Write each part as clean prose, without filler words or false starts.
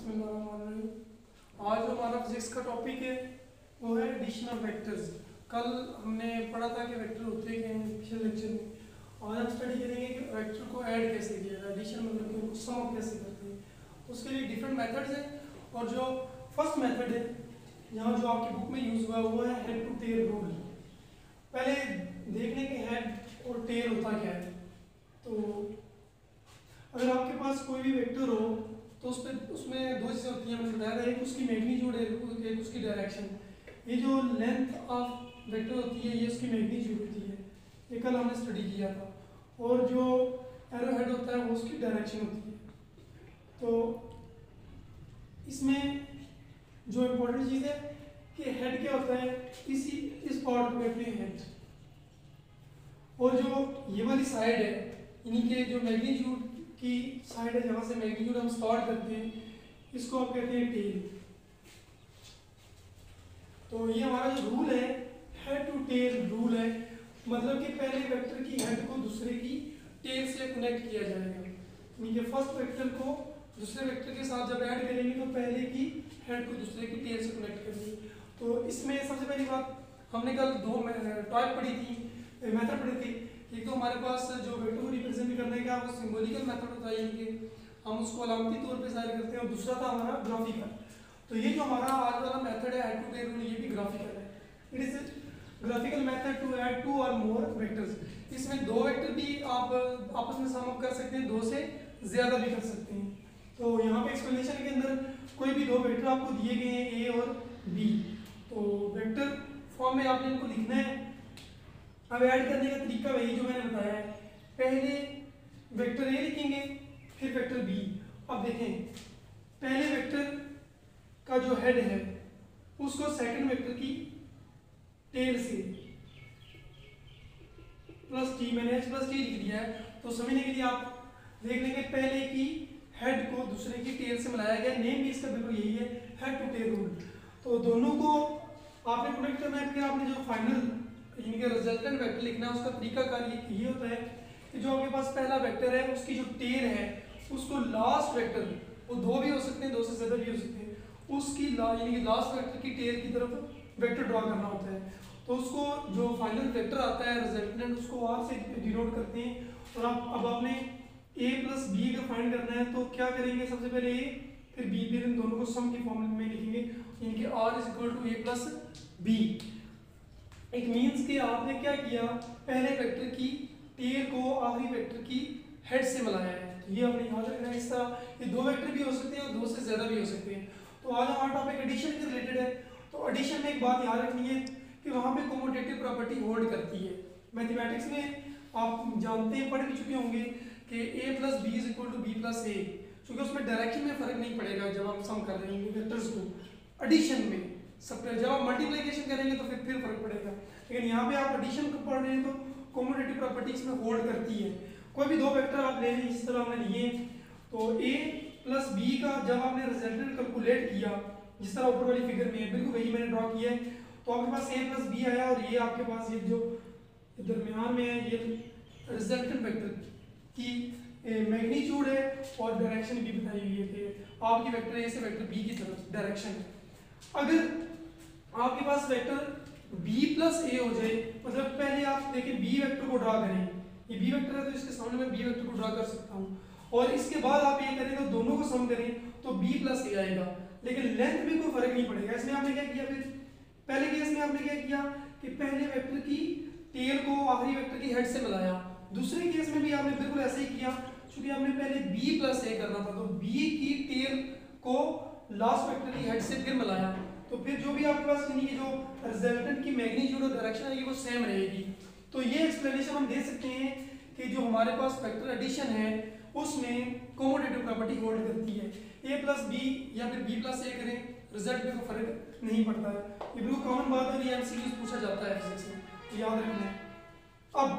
बिस्मिल्लाहिर्रहमानिर्रहीम। आज जो हमारा फिजिक्स का टॉपिक है वो है एडिशन ऑफ वेक्टर्स। कल हमने पढ़ा था कि वेक्टर होते हैं पिछले लेक्चर में। आज हम स्टडी करेंगे कि वेक्टर को ऐड कैसे किया जाए, एडिशन मतलब कि उनको सम अप कैसे करते हैं। उसके लिए डिफरेंट मेथड्स हैं और जो फर्स्ट मेथड है यहाँ जो आपकी बुक में यूज़ हुआ वो है हेड टू टेल रूल। पहले देख लें कि हेड और टेल होता क्या है। तो अगर आपके पास कोई भी वेक्टर हो तो उसमें दो चीज़ें होती हैं, मैंने बताया था, एक उसकी मैग्नीट्यूड है, एक उसकी डायरेक्शन। ये जो लेंथ ऑफ वेक्टर होती है ये उसकी मैग्नीट्यूड होती है, ये कल हमने स्टडी किया था। और जो एरो हेड होता है वो उसकी डायरेक्शन होती है। तो इसमें जो इम्पोर्टेंट चीज़ है कि हेड क्या होता है, इस पार्ट को कहते हैं हेड। और जो ये वाली साइड है यानी कि जो मैग्नीट्यूड की साइड है जहाँ से मैग्नीट्यूड हम स्टार्ट करते हैं इसको आप कहते हैं टेल। तो ये हमारा जो रूल है हेड टू टेल रूल है, मतलब कि पहले वेक्टर की हेड को दूसरे की टेल से कनेक्ट किया जाएगा। यानी कि फर्स्ट वेक्टर को दूसरे वेक्टर के साथ जब ऐड करेंगे तो पहले की हेड को दूसरे की टेल से कनेक्ट करेंगे। तो इसमें सबसे पहली बात हमने कल दो टाइप पढ़ी थी, मेथड पढ़ी थी। एक तो हमारे पास जो वेक्टर को रिप्रेजेंट करने का वो सिंबॉलिकल मेथड होता है, यानी कि हम उसको अलामती तौर पे जाहिर करते हैं, और दूसरा था हमारा ग्राफिकल। तो ये जो हमारा आज वाला मेथड है हेड टू टेल रूल, ये भी ग्राफिकल है। It is graphical method to add two और मोर वेक्टर्स। इसमें दो वेक्टर भी आप आपस में सम अप कर सकते हैं, दो से ज्यादा भी कर सकते हैं। तो यहाँ पे एक्सप्लेनेशन के अंदर कोई भी दो वेक्टर आपको दिए गए हैं ए और बी, तो वेक्टर फॉर्म में आपने इनको लिखना है। अब ऐड करने का तरीका वही जो मैंने बताया है, पहले वेक्टर ए लिखेंगे फिर वेक्टर बी। अब देखें पहले वेक्टर का जो हेड है उसको सेकंड वेक्टर की टेल से प्लस टी, मैंने एच प्लस टी लिख दिया है। तो समझने के लिए आप देख लेंगे पहले की हेड को दूसरे की टेल से मिलाया गया, नेम भी इसका बिल्कुल यही है, हेड टू टेल रूल। तो दोनों को आपने कनेक्ट करना है, फिर आपने जो फाइनल यानी कि रिजल्टेंट वेक्टर लिखना है उसका तरीका कार ये होता है कि जो आपके पास पहला वेक्टर है उसकी जो टेल है उसको लास्ट वेक्टर, वो दो भी हो सकते हैं, दो से ज्यादा भी हो सकते हैं, उसकी यानी कि लास्ट वेक्टर की टेल की तरफ वेक्टर ड्रॉ करना होता है। तो उसको जो फाइनल वेक्टर आता है रिजल्टेंट उसको आर से डिनोट करते हैं। और अब आपने ए प्लस बी का फाइंड करना है तो क्या करेंगे, सबसे पहले ए फिर बी, फिर इन दोनों को सम की फॉर्म में लिखेंगे, यानी कि R is equal to A plus B. It means कि आपने क्या किया, पहले वेक्टर की टेल को आखिरी वेक्टर की हेड से मिलाया है। तो ये आपने याद रखना है। इस तरह ये दो वेक्टर भी हो सकते हैं और दो से ज्यादा भी हो सकते हैं। तो आज हमारा टॉपिक एडिशन के रिलेटेड है। तो एडिशन में एक बात याद रखनी है कि वहाँ पे कम्यूटेटिव प्रॉपर्टी होल्ड करती है। मैथमेटिक्स में आप जानते हैं, पढ़ भी चुके होंगे कि a plus B is equal to B plus A, क्योंकि उसमें डायरेक्शन में फर्क नहीं पड़ेगा जब हम सम कर रहे हैं वेक्टर्स को। एडिशन में सब जब आप मल्टीप्लिकेशन करेंगे तो फिर फर्क पड़ेगा, लेकिन यहाँ पे आप एडिशन को पढ़ रहे हैं तो कम्यूटेटिव प्रॉपर्टी इसमें होल्ड करती है। कोई भी दो वेक्टर आप ले लें, इस तरह हमने लिए तो a प्लस बी का जब आपने रिजल्टेंट कैलकुलेट किया जिस तरह ऊपर वाली फिगर में है, बिल्कुल वही मैंने ड्रॉ किया है। तो आपके पास a प्लस बी आया और ये आपके पास ये जो दरमियान में है ये रिजल्टेंट वेक्टर की मैग्नीट्यूड है और डायरेक्शन भी बताई हुई है कि आपकी वेक्टर ए से वेक्टर बी की तरफ डायरेक्शन है। अगर आपके पास वेक्टर b प्लस ए हो जाए, मतलब पहले आप देखिए b वेक्टर को ड्रा करें, ये b वेक्टर है तो इसके सामने मैं b वेक्टर को ड्रा कर सकता हूँ, और इसके बाद आप ये करें तो दोनों को सम करें तो b प्लस ए आएगा, लेकिन लेंथ में कोई फर्क नहीं पड़ेगा। इसमें आपने क्या किया, फिर पहले केस में आपने क्या किया कि पहले वेक्टर की टेल को आखिरी वेक्टर की हेड से मिलाया। दूसरे केस में भी आपने बिल्कुल ऐसे ही किया, क्योंकि आपने पहले b प्लस ए करना था तो b की टेल को लास्ट वेक्टर की हेड से फिर मिलाया, तो फिर जो भी आपके पास यानी कि जो रिजल्टेंट की मैग्नीट्यूड और डायरेक्शन है वो सेम रहेगी। तो ये एक्सप्लेनेशन हम दे सकते हैं कि जो हमारे पास वेक्टर एडिशन है उसमें कम्यूटेटिव प्रॉपर्टी होल्ड करती है। a प्लस बी या फिर b प्लस ए करें, रिजल्ट में कोई फर्क नहीं पड़ता है। ये बिल्कुल कॉमन बात है, ये एमसीक्यूज पूछा जाता है फिजिक्स में, तो याद रखना है। अब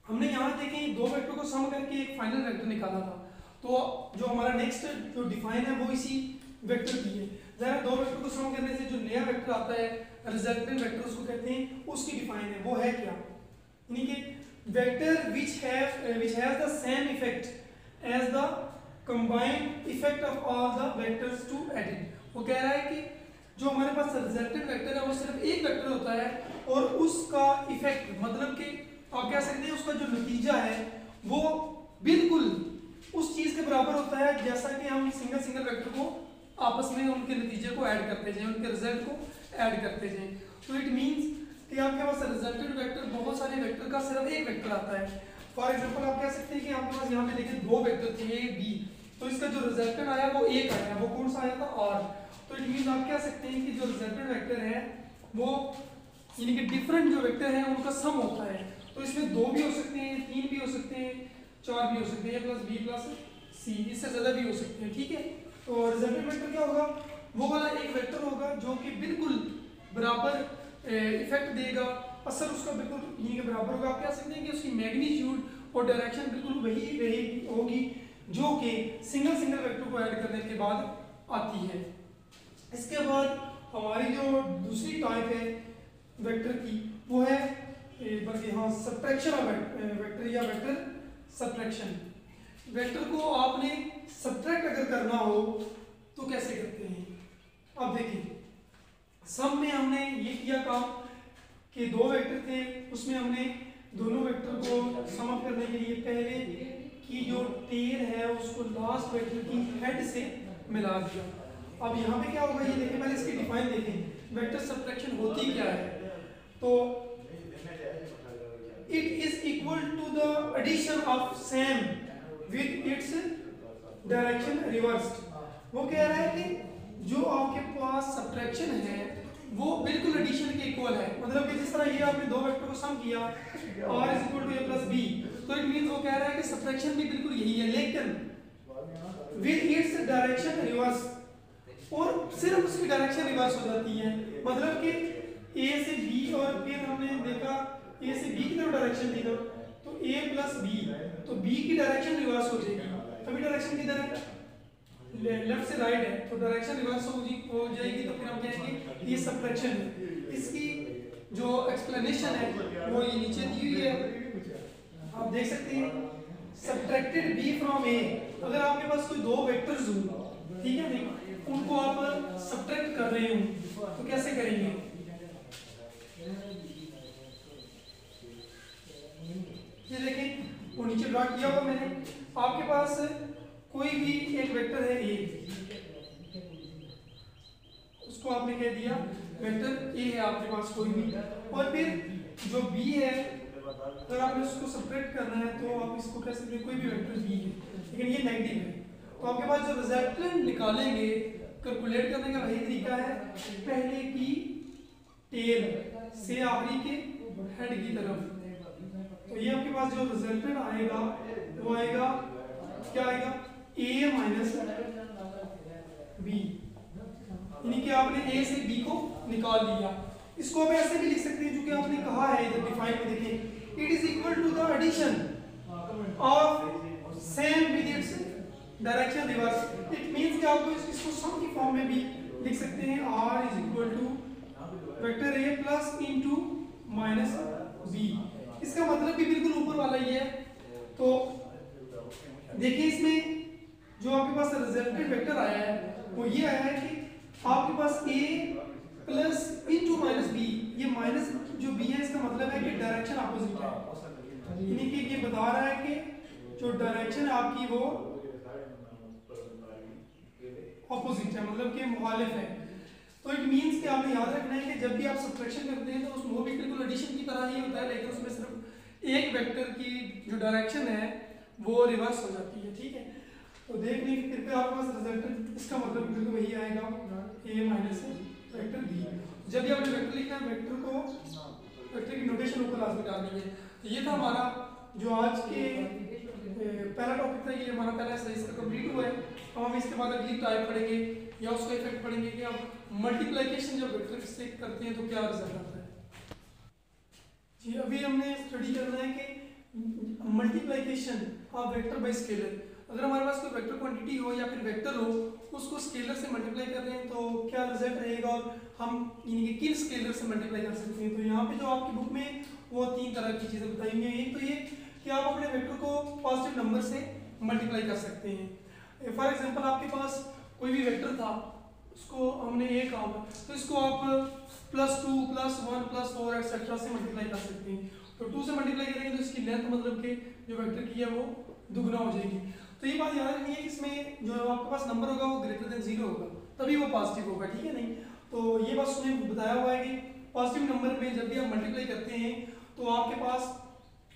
हमने यहाँ देखें दो वेक्टर को सम करके एक फाइनल वेक्टर निकाला था, तो जो हमारा नेक्स्ट जो डिफाइन है वो इसी वेक्टर की है। जरा दो वेक्टर को सम करने से जो नया वेक्टर आता है रिजल्टेंट वेक्टर उसको कहते हैं, उसकी डिफाइन है वो है क्या, यानी कि vector which has the same effect as the combined effect of all the vectors to added. वो कह रहा है कि जो हमारे पास रिजल्टेंट वेक्टर है वो सिर्फ एक वेक्टर होता है और उसका इफेक्ट मतलब कि आप कह सकते हैं उसका जो नतीजा है वो बिल्कुल उस चीज के बराबर होता है जैसा कि हम सिंगल सिंगल वेक्टर को आपस में उनके नतीजे को ऐड करते जाएं, उनके रिजल्ट को ऐड करते जाएं। तो इट मींस कि आपके पास रिजल्टेंट वेक्टर बहुत सारे वेक्टर का सिर्फ एक वेक्टर आता है। फॉर एग्जांपल आप कह सकते हैं कि आपके पास यहाँ पे देखिए दो वेक्टर थे ए बी, तो इसका जो रिजल्टेंट आया वो एक आया, वो कौन सा आया था आर। तो इट मींस आप कह सकते हैं कि जो रिजल्टेंट वेक्टर है वो यानी कि डिफरेंट जो वेक्टर है उनका सम होता है। तो इसमें दो भी हो सकते हैं, तीन भी हो सकते हैं, चार भी हो सकते हैं, प्लस बी प्लस सी, इससे ज्यादा भी हो सकते हैं, ठीक है। तो रिजल्टेंट वेक्टर क्या होगा, वो वाला एक वेक्टर होगा जो कि बिल्कुल बराबर इफेक्ट देगा, असर उसका बिल्कुल इन्हीं के बराबर होगा। आप कह सकते हैं कि उसकी मैग्नीट्यूड और डायरेक्शन बिल्कुल वही होगी जो कि सिंगल सिंगल वेक्टर को ऐड करने के बाद आती है। इसके बाद हमारी जो दूसरी टाइप है वेक्टर की वो है बल्कि हाँ सब्ट्रैक्शन ऑफ वेक्टर या वेक्टर सब्ट्रैक्शन। वेक्टर को आपने सब्ट्रैक्ट अगर करना हो तो कैसे करते हैं। अब देखिए सम में हमने ये किया काम कि दो वेक्टर थे, उसमें हमने दोनों वेक्टर को सम अप करने के लिए पहले की जो टेल है उसको लास्ट वेक्टर की हेड से मिला दिया। अब यहाँ पे क्या होगा ये देखें, पहले इसकी डिफाइन देखें वेक्टर सब्ट्रैक्शन होती क्या है। तो it is equal to the addition of same with its direction reversed. वो कह रहा है कि जो आपके पास सब्ट्रैक्शन है वो बिल्कुल एडिशन के इक्वल है, मतलब कि जिस तरह ये आपने दो वेक्टर को सम किया r is equal to a plus b, तो इट मींस वो कह रहा है कि सब्ट्रैक्शन भी बिल्कुल यही है लेकिन विद इट्स डायरेक्शन रिवर्स, और सिर्फ उसकी डायरेक्शन रिवर्स हो जाती है। मतलब कि a से b और फिर हमने देखा a से b की तरफ डायरेक्शन थी तो a प्लस b, तो b की डायरेक्शन रिवर्स हो जाएगी। अभी डायरेक्शन किधर है, लेफ्ट से राइट है, तो डायरेक्शन रिवर्स हो जाएगी, तो फिर हम कहेंगे ये सब्ट्रैक्शन है। इसकी जो एक्सप्लेनेशन है वो ये नीचे दी हुई है, आप देख सकते हैं। सब्ट्रैक्टेड b फ्रॉम a, अगर आपके पास कोई दो वेक्टर्स हो, ठीक है नहीं, उनको आप सब्ट्रैक्ट कर रहे हो तो कैसे करेंगे। ये देखें वो नीचे ड्रा किया हुआ मैंने, आपके पास कोई भी एक वेक्टर है a, उसको आपने कह दिया वेक्टर a है आपके पास कोई भी, और फिर जो b है अगर आपने उसको सब्ट्रैक्ट करना है तो आप इसको कह सकते हैं कोई भी वेक्टर b है, लेकिन ये नेगेटिव है। तो आपके पास जो रिजल्टेंट निकालेंगे कैलकुलेट करने का वही तरीका है, पहले की टेल से आखिरी के हेड की तरफ। तो ये आपके पास जो रिजल्टेंट आएगा वो आएगा क्या आएगा a माइनस b, यानी कि आपने a से b को निकाल लिया। इसको आप ऐसे भी लिख सकते हैं जो कि आपने कहा है इधर डिफाइन में देखें, it is equal to the addition of same with its direction reverse. It means कि आपको इसको सम की फॉर्म में भी लिख सकते हैं, r is equal to vector a plus into minus b। इसका मतलब भी बिल्कुल ऊपर वाला ही है। तो देखिए इसमें जो आपके पास रिजल्टेंट वेक्टर आया है वो ये आया है कि आपके पास a plus into minus b, ये माइनस जो b है इसका मतलब है कि डायरेक्शन अपोजिट है, यानी कि ये बता रहा है कि जो डायरेक्शन है आपकी वो अपोजिट है, मतलब कि मुखालिफ है। तो इट मींस कि आपने याद रखना है कि जब भी आप सब्ट्रैक्शन करते हैं तो उसमें वो भी बिल्कुल एडिशन की तरह ही होता है, लेकिन उसमें सिर्फ एक वेक्टर की जो डायरेक्शन है वो रिवर्स हो जाती है, ठीक है। तो देख लीजिए फिर आपके पास रिजल्टेंट इसका मतलब बिल्कुल वही आएगा a माइनस वेक्टर b। जब भी आपने वेक्टर लिखना है वेक्टर को वेक्टर की नोटेशन ऊपर लाजमी डालनी है। तो ये था हमारा जो आज के पहला टॉपिक था, ये हमारा पहला सही से कंप्लीट हुआ है। अब हम इसके बाद अगली टाइप पढ़ेंगे या उसका इफेक्ट पढ़ेंगे कि अब मल्टीप्लिकेशन जब वेक्टर से करते हैं तो क्या रिजल्ट आता है। जी अभी हमने स्टडी करना है कि multiplication of vector by scalar. अगर हमारे पास कोई वेक्टर क्वांटिटी हो या फिर वेक्टर हो उसको स्केलर से मल्टीप्लाई कर रहे हैं तो क्या रिजल्ट रहेगा और हम यानी कि किन स्केलर से मल्टीप्लाई कर सकते हैं। तो यहाँ पे जो आपकी बुक में वो तीन तरह की चीज़ें बताई हुई हैं। एक तो ये कि आप अपने वेक्टर को पॉजिटिव नंबर से मल्टीप्लाई कर सकते हैं, फॉर एग्जांपल आपके पास कोई भी वेक्टर था, उसको हमने ए कहा हुआ, तो इसको आप +2 +1 +4 एक्सेट्रा से मल्टीप्लाई कर सकते हैं। तो 2 से मल्टीप्लाई करेंगे तो इसकी लेंथ मतलब कि जो वेक्टर की है वो दुगना हो जाएगी। तो ये बात याद रखनी है कि इसमें जो आपके पास नंबर होगा वो ग्रेटर देन 0 होगा, तभी वो पॉजिटिव होगा, ठीक है नहीं। तो ये बस उसने बताया हुआ है कि पॉजिटिव नंबर में जब भी आप मल्टीप्लाई करते हैं तो आपके पास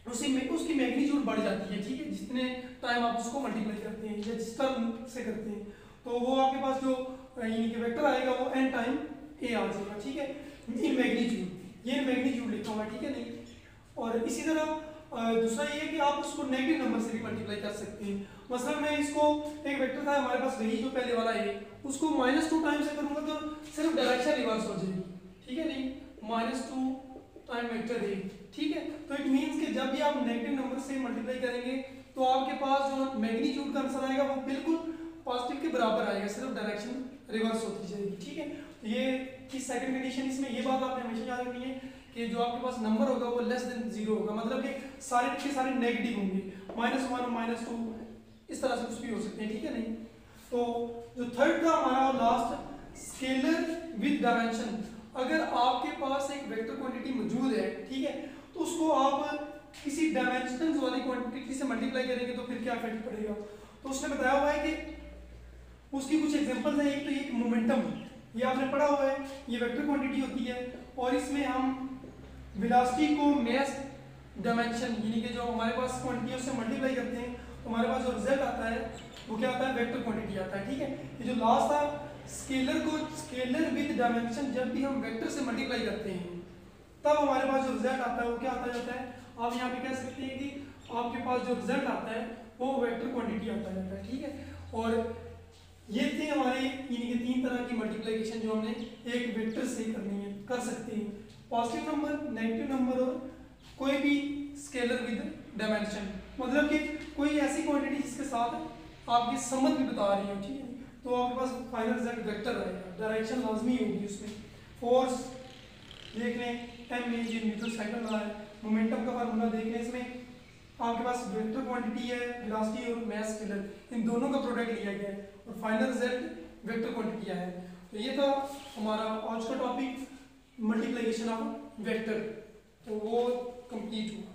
उसकी मैग्नीट्यूड बढ़ जाती है, ठीक है, जितने टाइम आप उसको मल्टीप्लाई करते हैं या जिस टर्म से करते हैं, तो वो आपके पास जो यानी कि वेक्टर आएगा वो n टाइम a आ जाएगा, ठीक है, इन मैग्नीट्यूड, ये मैग्नीट्यूड लिखा हुआ है, ठीक है नहीं। और इसी तरह दूसरा ये है कि आप उसको नेगेटिव नंबर से भी मल्टीप्लाई कर सकते हैं। मतलब मैं इसको एक वेक्टर था हमारे पास वही जो पहले वाला है, उसको -2 टाइम से करूंगा तो सिर्फ डायरेक्शन रिवर्स हो जाएगी, ठीक है नहीं, -2 टाइम वेक्टर है, ठीक है। तो इट मींस कि जब भी आप नेगेटिव नंबर से मल्टीप्लाई करेंगे तो आपके पास जो मैग्नीट्यूड का आंसर आएगा वो बिल्कुल पॉजिटिव के बराबर आएगा, सिर्फ डायरेक्शन रिवर्स होती जाएगी, ठीक है। तो ये की सेकंड कंडीशन, इसमें ये बात आपने हमेशा याद रखनी है कि जो आपके पास नंबर होगा वो लेस देन 0 होगा, मतलब कि सारे के सारे नेगेटिव होंगे, -1 -2 इस तरह से कुछ भी हो सकते हैं, ठीक है नहीं। तो जो थर्ड था हमारा और लास्ट, स्केलर विद डायमेंशन। अगर आपके पास एक वेक्टर क्वांटिटी मौजूद है, ठीक है, तो उसको आप किसी डायमेंशंस वाली क्वांटिटी से मल्टीप्लाई करेंगे तो फिर क्या इफेक्ट पड़ेगा। तो उसने बताया हुआ है कि उसकी कुछ एग्जांपल्स हैं। एक तो ये मोमेंटम, ये आपने पढ़ा हुआ है, ये वेक्टर क्वांटिटी होती है और इसमें हम वेलोसिटी को मास डायमेंशन यानी कि जो हमारे पास क्वांटिटी है उससे मल्टीप्लाई करते हैं तो हमारे पास जो रिजल्ट आता है वो क्या आता है, वेक्टर क्वांटिटी आता है, ठीक है। ये जो लास्ट था स्केलर को, स्केलर विद डायमेंशन, जब भी हम वेक्टर से मल्टीप्लाई करते हैं तब हमारे पास जो रिजल्ट आता है वो क्या आता जाता है, आप यहाँ पे कह सकते हैं कि आपके पास जो रिजल्ट आता है वो वेक्टर क्वांटिटी आता जाता है, ठीक है। और ये थे हमारे यानी कि 3 तरह की मल्टीप्लिकेशन जो हमने एक वेक्टर से करनी है, कर सकते हैं, पॉजिटिव नंबर, नेगेटिव नंबर और कोई भी स्केलर विद डायमेंशन, मतलब कि कोई ऐसी क्वांटिटी जिसके साथ आपकी समझ भी बता रही हो, ठीक है। तो आपके पास फाइनल रिजल्ट वेक्टर आएगा, डायरेक्शन लाजमी होगी उसमें, फोर्स देख लें, m में ये न्यूटन साइकिल रहा है, मोमेंटम का फार्मूला देख लें, इसमें आपके पास वेक्टर क्वांटिटी है, वेलोसिटी और मास स्केलर, इन दोनों का प्रोडक्ट लिया गया है और फाइनल रिजल्ट वेक्टर क्वांटिटी आया है। तो ये था हमारा आज का टॉपिक, मल्टीप्लिकेशन ऑफ वेक्टर, तो वो कंप्लीट हुआ।